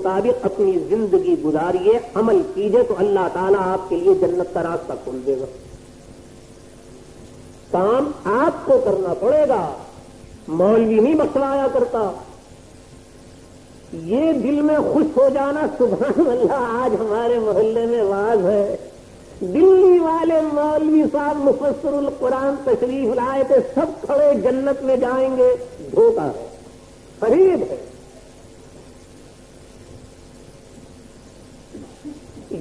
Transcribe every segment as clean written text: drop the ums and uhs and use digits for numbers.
مطابق اپنی زندگی گزاریے، عمل کیجئے تو اللہ تعالیٰ آپ کے لیے جنت کا راستہ کھول دے گا۔ کام آپ کو کرنا پڑے گا، مولوی نہیں بخشوایا کرتا۔ یہ دل میں خوش ہو جانا، سبحان اللہ، آج ہمارے محلے میں واز ہے، دلی والے مولوی صاحب مفسر القرآن تشریف لائے تھے، سب کھڑے جنت میں جائیں گے، دھوکہ ہے، فریب ہے۔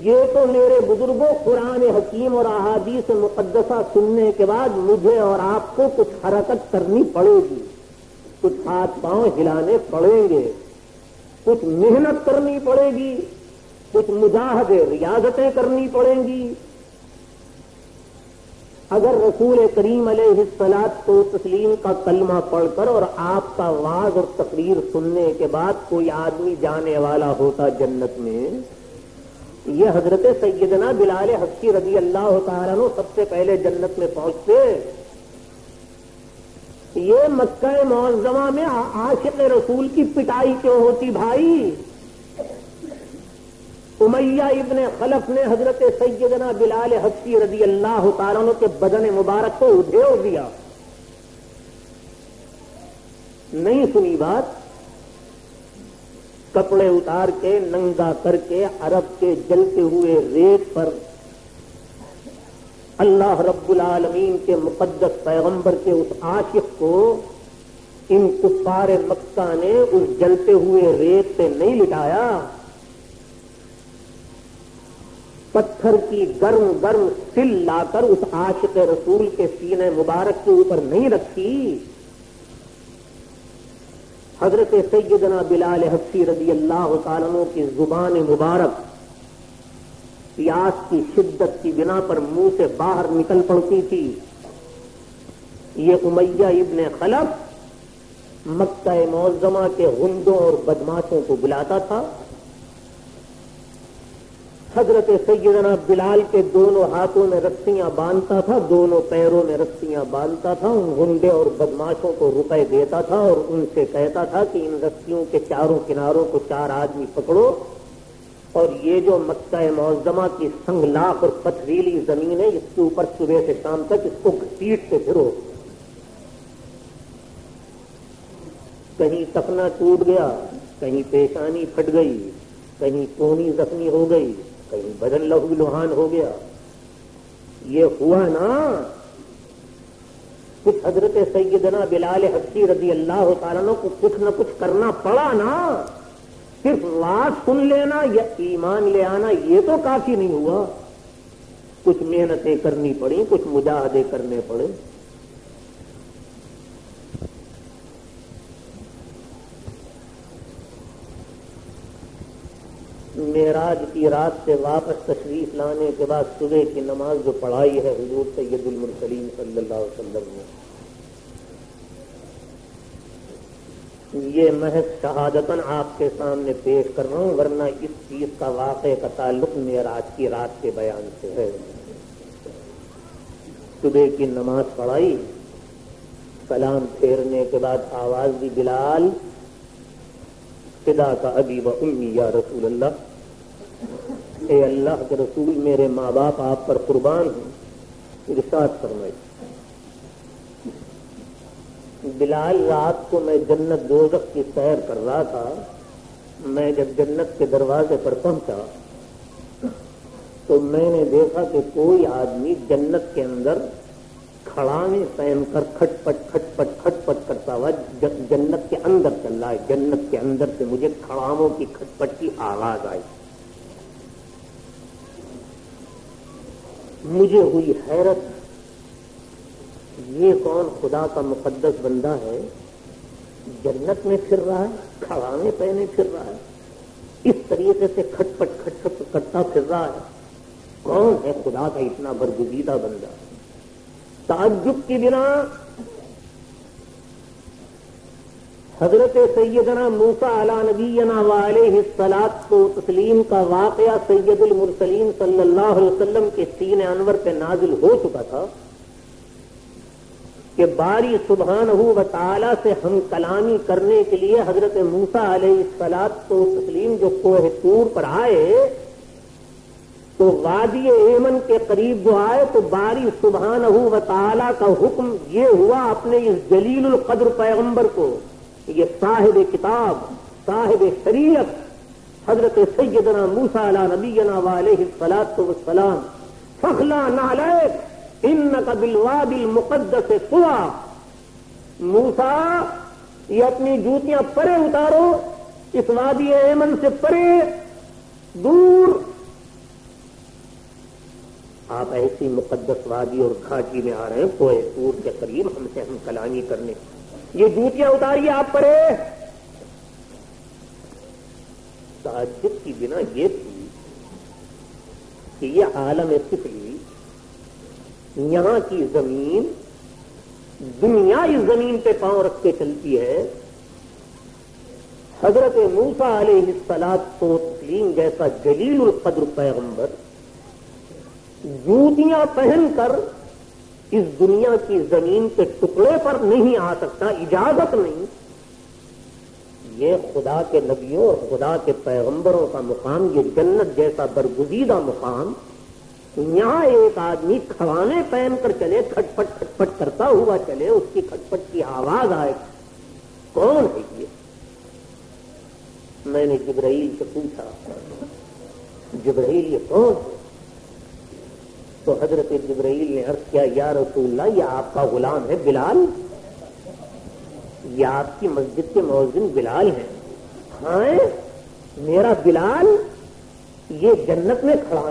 یہ تو میرے بزرگوں قرآن حکیم اور احادیث مقدسہ سننے کے بعد مجھے اور آپ کو کچھ حرکت کرنی پڑے گی، کچھ ہاتھ پاؤں ہلانے پڑیں گے، کچھ محنت کرنی پڑے گی، کچھ مجاہدے ریاضتیں کرنی پڑیں گی۔ اگر رسول کریم علیہ الصلاۃ والتسلیم کا کلمہ پڑھ کر اور آپ کا وعظ اور تقریر سننے کے بعد کوئی آدمی جانے والا ہوتا جنت میں، یہ حضرت سیدنا بلال حبشی رضی اللہ تعالیٰ عنہ سب سے پہلے جنت میں پہنچتے۔ یہ مکہ معظمہ میں عاشق رسول کی پٹائی کیوں ہوتی بھائی؟ امیہ ابن خلف نے حضرت سیدنا بلال حبشی رضی اللہ تعالیٰ عنہ کے بدن مبارک کو ادھیڑ دیا، نہیں سنی بات؟ کپڑے اتار کے ننگا کر کے عرب کے جلتے ہوئے ریت پر اللہ رب العالمین کے مقدس پیغمبر کے اس عاشق کو ان کفار مکہ نے اس جلتے ہوئے ریت سے نہیں لٹایا، پتھر کی گرم گرم سل لا کر اس عاشق رسول کے سینے مبارک کے اوپر نہیں رکھی۔ حضرت سیدنا بلال حبشی رضی اللہ تعالیٰ عنہ کی زبان مبارک پیاس کی شدت کی بنا پر منہ سے باہر نکل پڑتی تھی۔ یہ امیہ ابن خلف مکہ معظمہ کے غندوں اور بدماشوں کو بلاتا تھا، حضرت سیدنا بلال کے دونوں ہاتھوں میں رسیاں باندھتا تھا، دونوں پیروں میں رسیاں باندھتا تھا، ان غنڈے اور بدماشوں کو روپے دیتا تھا اور ان سے کہتا تھا کہ ان رسیوں کے چاروں کناروں کو 4 آدمی پکڑو اور یہ جو مکہ معظمہ کی سنگلاخ اور پتھریلی زمین ہے اس کے اوپر صبح سے شام تک اس کو گھسیٹتے پھرو، کہیں تخنا ٹوٹ گیا، کہیں پیشانی پھٹ گئی، کہیں کونی زخمی ہو گئی، کہیں بدن لہو لہان ہو گیا۔ یہ ہوا نا، کچھ حضرت سیدنا بلال حبشی رضی اللہ تعالیٰ عنہ کو کچھ نہ کچھ کرنا پڑا نا، صرف واز سن لینا یا ایمان لے آنا یہ تو کافی نہیں ہوا، کچھ محنتیں کرنی پڑی، کچھ مجاہدے کرنے پڑے۔ معراج کی رات سے واپس تشریف لانے کے بعد صبح کی نماز جو پڑھائی ہے حضور سید المرسلین صلی اللہ علیہ وسلم نے، یہ محض شہادتاً آپ کے سامنے پیش کر رہا ہوں، ورنہ اس چیز کا واقعے کا تعلق معراج کی رات کے بیان سے ہے۔ صبح کی نماز پڑھائی، سلام پھیرنے کے بعد آواز دی، بلال فدا کا ابی و امی یا رسول اللہ، اے اللہ کے رسول میرے ماں باپ آپ پر قربان ہیں، ارشاد فرمائے۔ بلال رات کو میں جنت دوزخ کی سیر کر رہا تھا، میں جب جنت کے دروازے پر پہنچا تو میں نے دیکھا کہ کوئی آدمی جنت کے اندر کھڑاویں پہن کر کھٹ پٹ کرتا ہوا جنت کے اندر چل رہا ہے۔ جنت کے اندر سے مجھے کھڑاووں کی کھٹ پٹ کی آواز آئی، مجھے ہوئی حیرت، یہ کون خدا کا مقدس بندہ ہے، جنت میں پھر رہا ہے، کھڑاویں پہنے پھر رہا ہے، اس طریقے سے کھٹ پٹ کرتا پھر رہا ہے، کون ہے خدا کا اتنا برگزیدہ بندہ؟ تعجب کی بنا حضرت سیدنا موسیٰ علی نبینا وعلیہ الصلاۃ والتسلیم کا واقعہ سید المرسلین صلی اللہ علیہ وسلم کے سینہ انور پہ نازل ہو چکا تھا۔ کہ باری سبحانہ و تعالی سے ہم کلامی کرنے کے لیے حضرت موسیٰ علیہ الصلاۃ والتسلیم جو کوہ طور پر آئے تو وادی ایمن کے قریب جو آئے تو باری سبحانہ و تعالی کا حکم یہ ہوا اپنے اس جلیل القدر پیغمبر کو، یہ صاحب کتاب صاحب شریعت حضرت سیدنا موسیٰ علی نبینا وعلیہ الصلاۃ والسلام، فخلع نعلیک انک بالوادی المقدس طویٰ، موسیٰ یہ اپنی جوتیاں پرے اتارو، اس وادی ایمن سے پرے دور، آپ ایسی مقدس وادی اور گھاٹی میں آ رہے ہیں کوہ طور کے قریب ہم سے ہم کلامی کرنے، یہ جوتیاں اتاریے آپ پرے۔ تعجب کی بنا یہ تھی کہ یہ عالم سفلی، یہاں کی زمین دنیا اس زمین پہ پاؤں رکھ کے چلتی ہے، حضرت موسیٰ علیہ الصلاۃ والتسلیم جیسا جلیل القدر پیغمبر جوتیاں پہن کر اس دنیا کی زمین کے ٹکڑے پر نہیں آ سکتا، اجازت نہیں۔ یہ خدا کے نبیوں اور خدا کے پیغمبروں کا مقام، یہ جنت جیسا برگزیدہ مقام، یہاں ایک آدمی کھوانے پہن کر چلے، کھٹ پٹ کرتا ہوا چلے، اس کی کھٹ پٹ کی آواز آئے، کون ہے یہ؟ میں نے جبرائیل سے پوچھا، جبرائیل یہ کون ہے؟ تو حضرت جبرائیل نے عرض کیا، یا رسول اللہ یہ آپ کا غلام ہے بلال، یہ آپ کی مسجد کے مؤذن بلال ہیں۔ ہاں میرا بلال یہ جنت میں کھڑا